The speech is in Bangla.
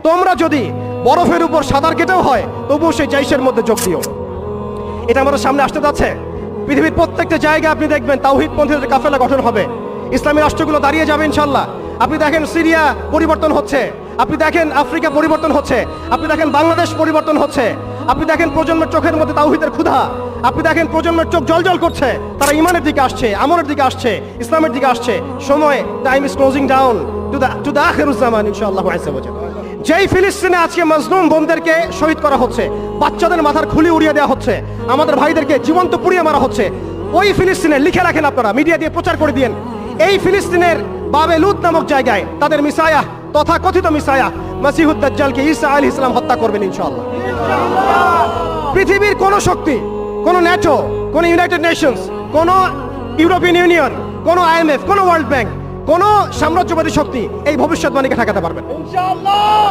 তোমরা যদি বরফের উপর সাঁতার কেটেও হয় তবুও সেই জাইশের মধ্যে যোগ দিও। এটা আমাদের সামনে আসতে যাচ্ছে। পৃথিবীর প্রত্যেকটা জায়গায় আপনি দেখবেন তাওহীদপন্থীদের কাফেলা গঠন হবে, ইসলামী রাষ্ট্রগুলো দাঁড়িয়ে যাবে ইনশাল্লাহ। আপনি দেখেন সিরিয়া পরিবর্তন হচ্ছে, আপনি দেখেন আফ্রিকা পরিবর্তন হচ্ছে, আপনি দেখেন বাংলাদেশ পরিবর্তন হচ্ছে, আপনি দেখেন প্রজন্মের চোখের মধ্যে তাওহীদের ক্ষুধা, আপনি দেখেন প্রজন্মের চোখ জলজল করছে, তারা ইমানের দিকে আসছে, আমলের দিকে আসছে, ইসলামের দিকে আসছে। সময়, time is closing down to the আখিরুজ জামান ইনশাআল্লাহু আযজা ওয়া জাল। যেই ফিলিস্তিনে আজকে মাজলুম বোনদেরকে শহীদ করা হচ্ছে, বাচ্চাদের মাথার খুলি উড়িয়ে দেওয়া হচ্ছে, আমাদের ভাইদেরকে জীবন্ত পুড়িয়ে মারা হচ্ছে, ওই ফিলিস্তিনে লিখে রাখেন আপনারা, মিডিয়া দিয়ে প্রচার করে দিয়েন, এই ফিলিস্তিনের বাবে লুত নামক জায়গায় তাদের মিসায়াহ, তথাকথিত মিসায়াহ মাসিহুদ দাজ্জালকে ঈসা আলাইহিস সালাম হত্যা করবেন ইনশাআল্লাহ। পৃথিবীর কোন শক্তি, কোন ন্যাটো, কোন ইউনাইটেড নেশনস, কোন ইউরোপিয়ান ইউনিয়ন, কোন IMF, কোন ওয়ার্ল্ড ব্যাংক, কোন সাম্রাজ্যবাদী শক্তি এই ভবিষ্যৎবাণীকে ঠেকাতে পারবেন ইনশাআল্লাহ।